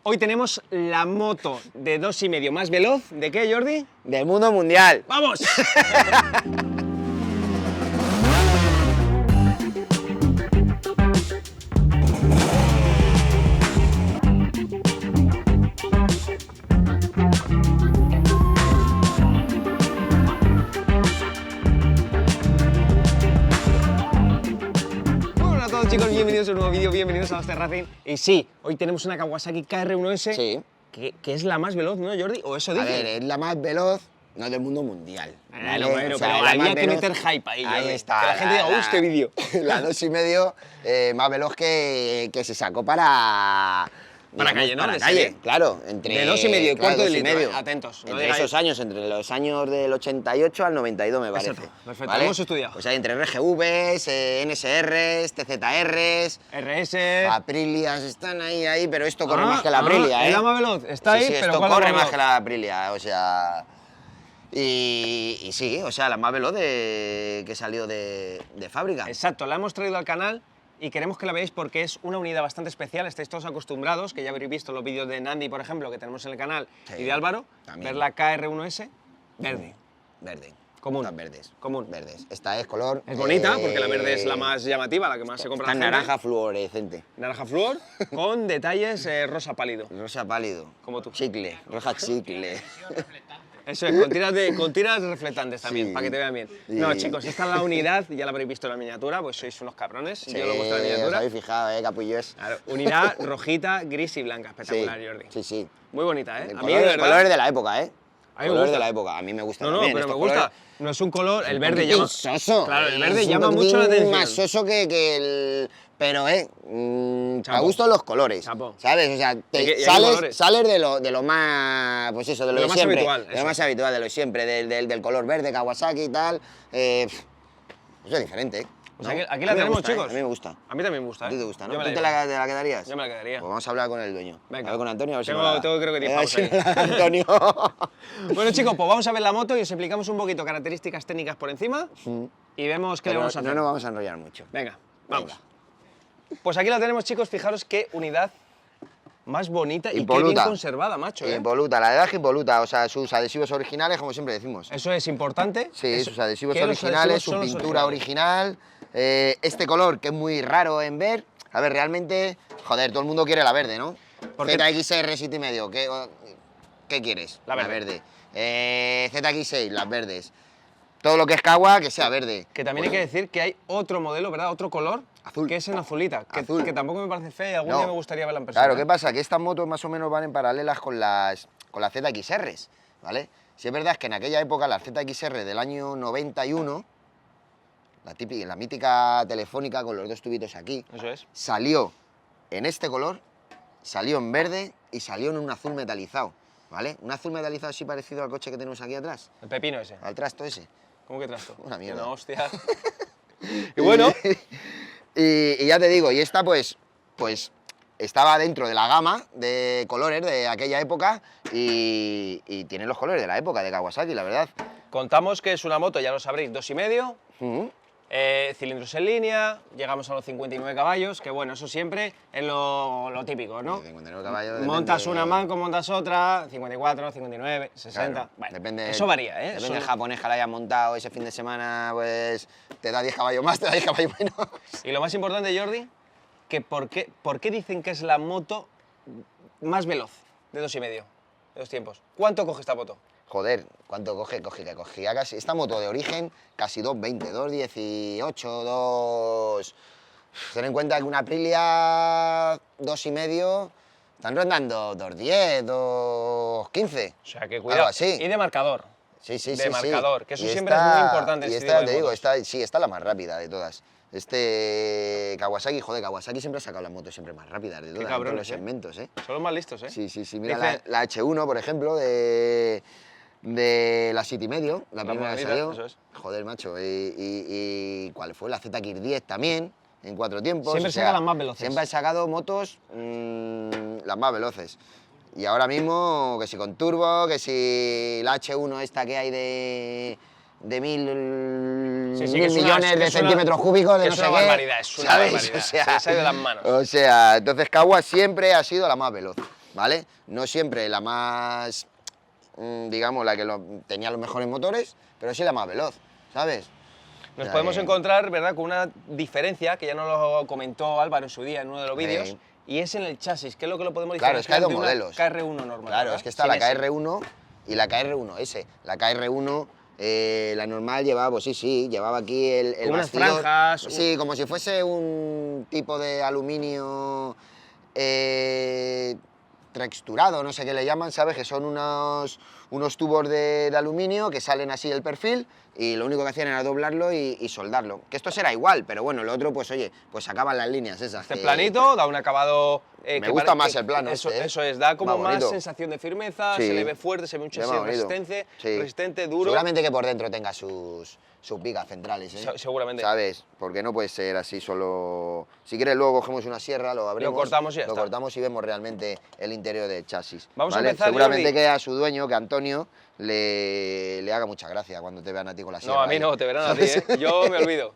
Hoy tenemos la moto de 2,5 más veloz. ¿De qué, Jordi? Del mundo mundial. ¡Vamos! Chicos, bienvenidos a un nuevo vídeo, bienvenidos a Lost Racing. Y sí, hoy tenemos una Kawasaki KR1S, Sí. que es la más veloz, ¿no, Jordi? ¿O eso A dice? ver, es la más veloz, no del mundo mundial. Bueno, ¿vale? O sea, pero la había más que veloz- meter hype ahí, Ahí Jordi. está. Que la gente diga, este vídeo. La 2,5 más veloz que se sacó para calle, ¿no? Para De calle, serie. claro. Entre, De 2,5 y cuarto de 2,5. litro, atentos, no Entre digáis- esos años, entre los años del 88 al 92, me parece. Exacto, perfecto, hemos estudiado. Pues hay entre RGVs, NSRs, TZRs, RS... Aprilias, están ahí, pero esto corre más que la Aprilia, ¿eh? ¿Es la más veloz? Está Sí, ahí, sí, pero esto ¿cuál es la corre más más que veloz? la Aprilia, o sea... Y sí, o sea, la más veloz que salió de fábrica. Exacto, la hemos traído al canal y queremos que la veáis porque es una unidad bastante especial. Estáis todos acostumbrados, que ya habréis visto los vídeos de Nandi, por ejemplo, que tenemos en el canal, Sí, y de Álvaro, también. ver la KR1S verde. Verde. Común. Todas verdes. Común. Verdes. Esta es color... Es bonita, porque la verde es la más llamativa, la que más se compra Está la en gente. naranja fluorescente. Naranja flúor, con detalles rosa pálido. Rosa pálido. Como tú. Chicle. Roja chicle. Eso es, con tiras reflectantes también, Sí. para que te vean bien. Sí. No, chicos, esta es la unidad, ya la habréis visto en la miniatura, pues sois unos cabrones, yo lo he puesto en la os miniatura. habéis fijado, capullos. Claro, unidad rojita, gris y blanca, Sí, espectacular, Jordi. sí, sí. Muy bonita, ¿eh? A mí, de Colores, verdad... colores de la época, ¿eh? A mí me Colores gusta. de la época, a mí me gusta No, no, también. pero me estos gusta. colores. No es un color, el verde Un llama... poquitín soso. Claro, el verde Es un llama mucho la poquitín atención. más soso que el... Pero, a Chapo. gusto los colores, Chapo. ¿sabes? O sea, ¿Y qué sales, colores? sales de lo más, pues eso, de lo De lo de más siempre. habitual, De lo eso. más habitual, de lo de siempre, del color verde, Kawasaki y tal. Eso es diferente, ¿eh? Pues ¿No? aquí A la mí me tenemos, gusta, ¿eh? chicos. A mí me gusta. A mí también me gusta, A ¿eh? ti te gusta, ¿no? Yo me ¿Tú la te llevo. la quedarías? Yo me la quedaría. Pues vamos a hablar con el dueño. Venga. A ver con Antonio, a ver si Tengo- me la- tengo creo que 10 a ver pavos si ahí. me la da Antonio. Bueno, chicos, pues vamos a ver la moto y os explicamos un poquito características técnicas por encima y vemos qué le Pero vamos a hacer. no nos vamos a enrollar mucho. Venga, vamos. Venga. Pues aquí la tenemos, chicos, fijaros qué unidad más bonita y qué bien Impoluta. conservada, macho, ¿eh? Impoluta, la edad es impoluta, o sea, sus adhesivos originales, como siempre decimos. Eso es importante. Sí, Eso- sus adhesivos que los originales, adhesivos su son los pintura originales. original, este color que es muy raro en ver. A ver, realmente, joder, todo el mundo quiere la verde, ¿no? Porque- ZXR 7,5, ¿qué quieres? La verde. ZX6, las verdes. Todo lo que es Kawa, que sea verde. Que también hay que decir que hay otro modelo, ¿verdad? Otro color, Azul. que es en azulita, Azul. que tampoco me parece fea y algún No. día me gustaría verla en persona. Claro, ¿qué pasa? Que estas motos más o menos van en paralelas con las ZXRs, ¿vale? Si es verdad es que en aquella época las ZXR del año 91, la mítica telefónica con los dos tubitos aquí, Eso es. salió en este color, salió en verde y salió en un azul metalizado, ¿vale? Un azul metalizado así parecido al coche que tenemos aquí atrás, El pepino ese. al trasto ese. ¿Cómo que trasto? Una mierda. Una hostia. Y bueno, y ya te digo, y esta pues estaba dentro de la gama de colores de aquella época y tiene los colores de la época de Kawasaki, la verdad. contamos que es una moto, ya lo sabréis, 2,5, Ujú. cilindros en línea, llegamos a los 59 caballos, que bueno, eso siempre es lo típico, ¿no? 59 caballos, Montas depende- una manco, montas otra, 54, 59, 60. Claro, Bueno, depende, eso varía, ¿eh? Depende Eso- del japonés que la hayas montado ese fin de semana, pues te da 10 caballos más, te da 10 caballos menos. Y lo más importante, Jordi, que ¿por qué dicen que es la moto más veloz de 2,5, de 2 tiempos? ¿Cuánto coge esta moto? Joder, ¿cuánto coge? Que cogía casi... Esta moto de origen, casi 2,20, 2,18, 2... Ten en cuenta que una Aprilia 2,5 están rondando 2,10, 2,15. O sea, que Algo cuidado. así. Y de marcador. Sí, sí, de sí. marcador, que eso Y siempre es muy importante en Y este esta, tipo de te digo, motos. esta es la más rápida de todas. Kawasaki, joder, Kawasaki siempre ha sacado las motos siempre más rápidas de todas, en todos cabrones, los segmentos, ¿eh? Son los más listos, ¿eh? Sí, sí, sí. Mira Dice- la H1, por ejemplo, de la 7,5, la primera que moradita, salió. eso es. Joder, macho. Y ¿cuál fue? La ZX10 también, en 4 tiempos. Siempre o sea, saca las más veloces. Siempre han sacado motos las más veloces. Y ahora mismo, que si con turbo, que si la H1 esta que hay de 1.000 Sí, sí, que es una- millones que de es una- centímetros cúbicos de que no es sé una qué, barbaridad, es una ¿sabes? barbaridad, O sea, se le ha ido de las manos. O sea, entonces Kawa siempre ha sido la más veloz. ¿vale? No siempre la más, digamos, la que tenía los mejores motores, pero sí la más veloz, ¿sabes? Nos O sea podemos que- encontrar, ¿verdad?, con una diferencia que ya nos lo comentó Álvaro en su día en uno de los Sí. vídeos, y es en el chasis, que es lo que lo podemos Claro, es que hay diferenciar dos de una modelos. KR1 normal. Claro, ¿verdad? es que está Sin la ese. KR1 y la KR1S. La KR1, la normal llevaba, pues sí, llevaba aquí el Como unas bastidor. franjas, Sí, como si fuese un tipo de aluminio texturado, no sé qué le llaman, ¿sabes? Que son unos tubos de aluminio que salen así del perfil y lo único que hacían era doblarlo y soldarlo. Que esto será igual, pero bueno, lo otro, pues oye, pues sacaban las líneas esas. Este que- planito da un acabado... Me que gusta más el plano eso, este, ¿eh? eso es, da como Va más bonito. sensación de firmeza, Sí. se le ve fuerte, se ve un Ya chasis va bonito. Sí. resistente, duro. Seguramente que por dentro tenga sus vigas centrales, ¿eh? Seguramente. ¿Sabes? Porque no puede ser así solo... Si quieres luego cogemos una sierra, lo abrimos... cortamos y ya Lo está. cortamos y vemos realmente el interior del chasis. Vamos a ¿vale? empezar, Seguramente Jordi. que a su dueño, que a Antonio, le haga mucha gracia cuando te vean a ti con la sierra. No, a mí ahí. no, te verán a ti, ¿eh? Yo me olvido.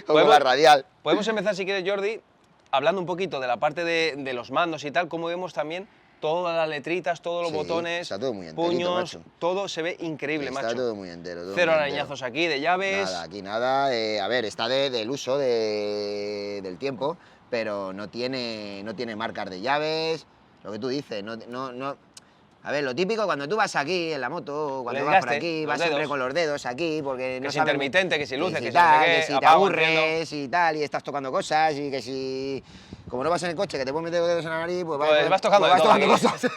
O con la radial. Podemos empezar, si quieres, Jordi, hablando un poquito de la parte de los mandos y tal, cómo vemos también todas las letritas, todos los Sí, botones, está todo muy enterito, puños, macho. todo se ve increíble, Está macho. todo muy entero. todo Cero muy arañazos aquí de llaves. Nada, aquí nada. A ver, está del uso del tiempo, pero no tiene marcas de llaves. Lo que tú dices, no. A ver, lo típico cuando tú vas aquí en la moto, cuando El vas por desgaste, aquí, los vas siempre dedos. con los dedos aquí, porque no es sabes- intermitente, que si luce, que si no tal, sé qué, que si te apago, aburres y tal, y estás tocando cosas, y que si... Como no vas en el coche, que te puedes meter los dedos en la nariz, pues, Pues vas tocando pues de vas todo tocando aquí. cosas.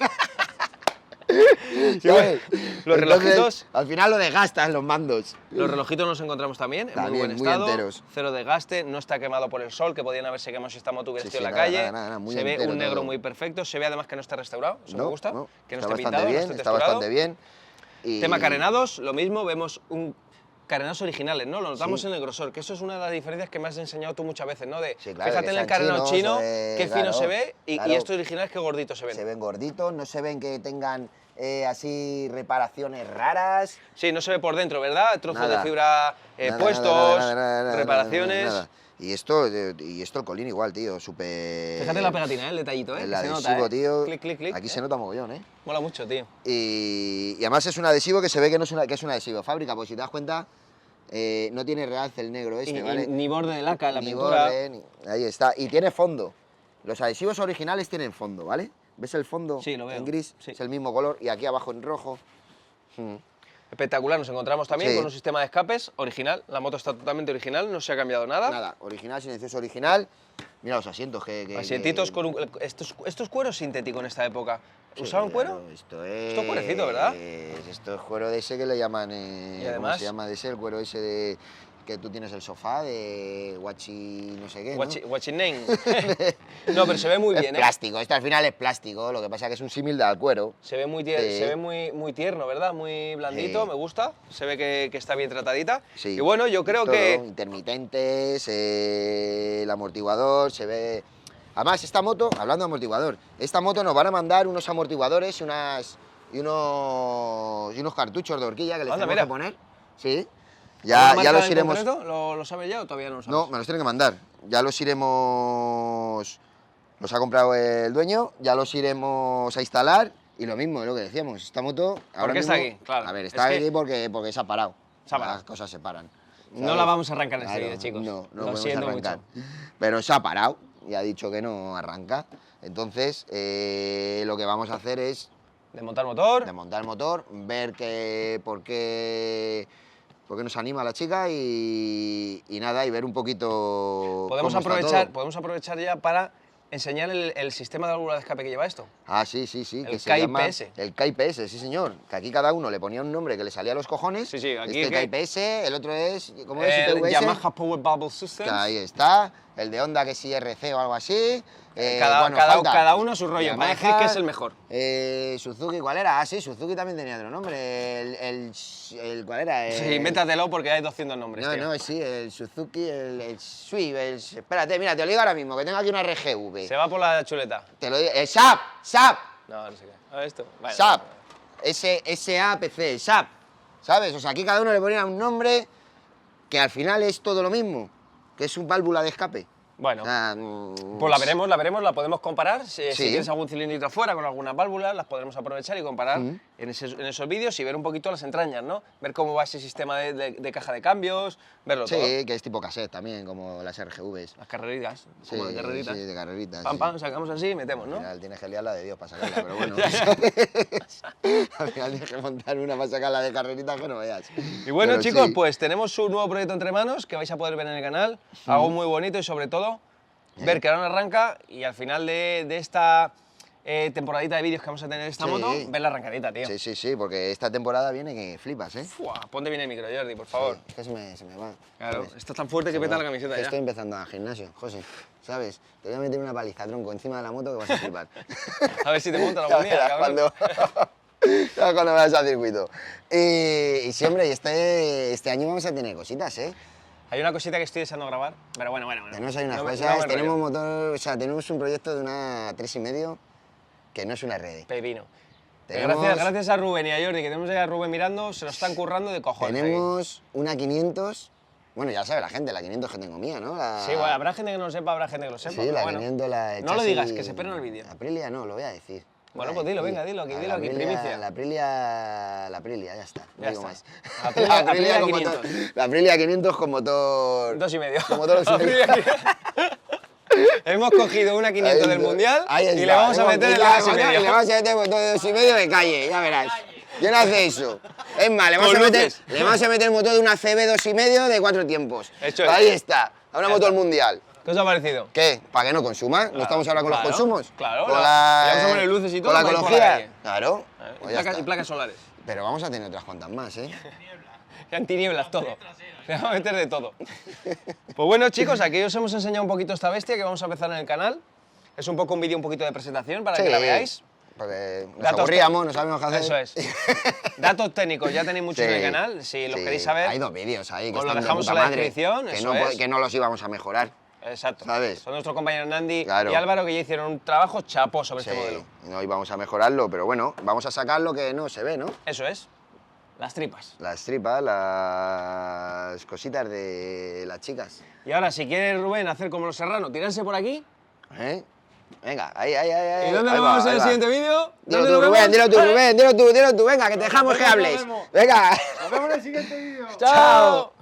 Y bueno, ¿Sabes? los relojitos- Al final lo desgastas, los mandos. Los relojitos los encontramos también, en muy También, buen muy estado, enteros. cero desgaste, no está quemado por el sol, que podían haberse quemado si esta moto hubiera Sí, estado sí, en la nada, calle. nada, muy se ve entero un negro todo. muy perfecto, se ve además que no está restaurado, eso me gusta, que no está esté bastante pintado, bien, no esté está texturado. bastante bien. Y... Tema carenados, lo mismo, vemos carenados originales, ¿no? Lo notamos Sí. en el grosor, que eso es una de las diferencias que me has enseñado tú muchas veces, ¿no? De, Sí, claro, fíjate que en el sean carenado chinos, chino, qué fino claro, se ve, y claro. estos originales qué gorditos se ven. Se ven gorditos, no se ven que tengan así reparaciones raras. Sí, no se ve por dentro, ¿verdad? Trozos Nada. de fibra Nada, puestos, nada, reparaciones. nada. Y esto el colín igual, tío, súper... Fíjate la pegatina, el detallito, ¿eh? El Que se adhesivo, nota, ¿eh? tío, Clic, clic, clic. aquí se nota mogollón, ¿eh? Mola mucho, tío. Y además es un adhesivo que se ve que, no es que es un adhesivo de fábrica, porque si te das cuenta, no tiene realce el negro este, Y ¿vale? ni borde de laca en la Ni pintura. borde, ahí está. Y tiene fondo. Los adhesivos originales tienen fondo, ¿vale? ¿Ves el fondo Sí, lo veo, en gris? sí. Es el mismo color y aquí abajo en rojo. Espectacular, nos encontramos también Sí. con un sistema de escapes original. La moto está totalmente original, no se ha cambiado nada. Nada, original, silencioso original. Mira los asientos que... Asientitos con estos cueros sintéticos en esta época. Sí, ¿Usaban cuero? claro, esto es... Esto es cuerecito, ¿verdad? Esto es cuero de ese que le llaman... Y ¿Cómo además- se llama de ese? El cuero ese de... Que tú tienes el sofá de guachi no sé qué, ¿no? Watching name. No, pero se ve muy Es bien, ¿eh? plástico, esto al final es plástico, lo que pasa es que es un símil del cuero. Se ve muy, Sí. se ve muy tierno, ¿verdad? Muy blandito, Sí. me gusta. Se ve que está bien tratadita. Sí. Y bueno, yo creo Todo, que... intermitentes, el amortiguador, se ve... Además, esta moto, hablando de amortiguador, esta moto nos van a mandar unos amortiguadores y unos cartuchos de horquilla que le Anda, tenemos mira. que poner. Sí. ¿Alguna Ya marca los en iremos... concreto? ¿Lo sabes ya o todavía no lo sabes? No, me los tienen que mandar. Ya los iremos... Los ha comprado el dueño, ya los iremos a instalar. Y lo mismo, es lo que decíamos, esta moto... ahora qué está mismo- aquí? Claro, A ver, es está que- aquí porque se ha parado. Se ha parado. Las cosas se paran. No ¿sabes? la vamos a arrancar en este Claro, vídeo, chicos. No, no Lo podemos siento arrancar. mucho. Pero se ha parado y ha dicho que no arranca. Entonces, lo que vamos a hacer es Desmontar motor. desmontar el motor, ver por qué nos anima la chica y nada, y ver un poquito Podemos cómo está aprovechar, todo. podemos aprovechar ya para enseñar el sistema de válvula de escape que lleva esto. Ah, sí, El que se llama KIPS. el KIPS, sí señor. Que aquí cada uno le ponía un nombre que le salía a los cojones. Sí, sí, aquí este que- KIPS, el otro es, ¿cómo es? El IPVS. Yamaha Power Bubble Systems. Que ahí está, el de Honda que sí RC o algo así. Cada uno a su rollo, para decir Yamaha, que es el mejor. Suzuki, ¿cuál era? Ah, sí, Suzuki también tenía otro nombre. ¿Cuál era? Sí, invéntatelo porque hay 200 nombres, No, tío. no, sí, el Suzuki, el Swift, espérate, mira, te lo digo ahora mismo, que tengo aquí una RGV. Se va por la chuleta. Te lo digo, el SAP, No, no sé qué. A ver esto. Vale. SAP, SAPC, SAP, ¿sabes? O sea, aquí cada uno le ponía un nombre que al final es todo lo mismo, que es un válvula de escape. Bueno, O sea, pues la veremos, la podemos comparar. Si Sí. tienes algún cilindrito afuera con algunas válvulas, las podremos aprovechar y comparar en esos vídeos y ver un poquito las entrañas, ¿no? Ver cómo va ese sistema de caja de cambios, verlo todo. Sí, que es tipo cassette también, como las RGVs. Las carreritas, Sí, como las carreritas. sí, de carreritas. Pam, sí. pam, sacamos así y metemos, Al ¿no? final tienes que liarla de Dios para sacarla, pero bueno. Al final tienes que montar una para sacarla de carreritas que no veas. Y bueno, Pero chicos, sí. pues tenemos un nuevo proyecto entre manos que vais a poder ver en el canal. Algo muy bonito y sobre todo ver que ahora arranca y al final de esta temporadita de vídeos que vamos a tener de esta Sí. moto, ver la arrancadita, tío. Sí, sí, sí, porque esta temporada viene que flipas, ¿eh? Fua, ponte bien el micro, Jordi, por favor. Sí, es que se me va. Claro, ¿sabes? estás tan fuerte que Se me peta va. la camiseta Que ya. estoy empezando al gimnasio, José, ¿sabes? Te voy a meter una paliza tronco encima de la moto que vas a flipar. A ver si te montan Ya algún día, verás cabrón. ya cuando vayas al circuito. Y sí, hombre, este año vamos a tener cositas, ¿eh? Hay una cosita que estoy deseando grabar, pero bueno. Tenemos ahí unas No me- cosas, no me tenemos enrollo. motor, o sea, tenemos un proyecto de una 3,5 que no es una red. Pepino. Tenemos- Gracias a Rubén y a Jordi, que tenemos ahí a Rubén mirando, se lo están currando de cojones. ahí. Tenemos una 500, bueno, ya sabe la gente, la 500 que tengo mía, ¿no? Sí, bueno, habrá gente que no lo sepa, habrá gente que lo sepa. Sí, pero la bueno. 500, la de No lo chasis- digas, que se esperen el vídeo. Aprilia no, lo voy a decir. Bueno, Lo voy pues a dilo, decir. venga, dilo aquí, La dilo aquí, Aprilia- primicia. La Aprilia, ya está. No Ya digo está. más. Aprilia- Aprilia con 500. motor- la Aprilia 500 con motor... 2,5. Con motor 2,5. Hemos cogido una 500 del Mundial Ahí y está, le vamos a hemos meter el quitado 2,5. y le vamos a meter el motor de 2,5 de calle, ya verás. ¿Quién hace eso? Es más, le vamos, Con a meter, luces. le vamos a meter el motor de una CB 2,5 de 4 tiempos. Hecho es. Ahí está, a una moto del Mundial. ¿Qué os ha parecido? ¿Qué? ¿Para que no consuma? ¿No estamos ahora con claro, los consumos? claro, Con le vamos a poner luces y todo Con la para ir por la ecología. calle. Claro. Y Pues ya está. placas solares. Pero vamos a tener otras cuantas más, ¿eh? Y antinieblas, todo. Le vamos a meter de todo. Pues bueno, chicos, aquí os hemos enseñado un poquito esta bestia que vamos a empezar en el canal. Es un poco un vídeo un poquito de presentación para que la veáis. Porque nos Datos aburríamos, no sabemos qué hacer. Eso es. Datos técnicos, ya tenéis muchos Sí, en el canal. Si los sí. queréis saber, Hay 2 vídeos ahí que os lo están de dejamos puta en la madre, descripción, que eso no, es. que no los íbamos a mejorar. exacto. ¿Sabes? Son nuestros compañeros Nandi Claro. y Álvaro que ya hicieron un trabajo chapó sobre Sí, este modelo. no íbamos a mejorarlo, pero bueno, vamos a sacar lo que no se ve, ¿no? Eso es. Las tripas. Las tripas, las cositas de las chicas. Y ahora, si quiere Rubén hacer como los serranos, tirarse por aquí. ¿Eh? Venga, ahí. ¿Y dónde ahí nos va, vemos en ahí el va. siguiente vídeo? Dilo ¿Dónde tú, nos Rubén, vemos? dilo tú, ¡Eh! Rubén, dilo tú, venga, que te dejamos que Nos hables. vemos. Venga. Nos vemos en el siguiente vídeo. ¡Chao!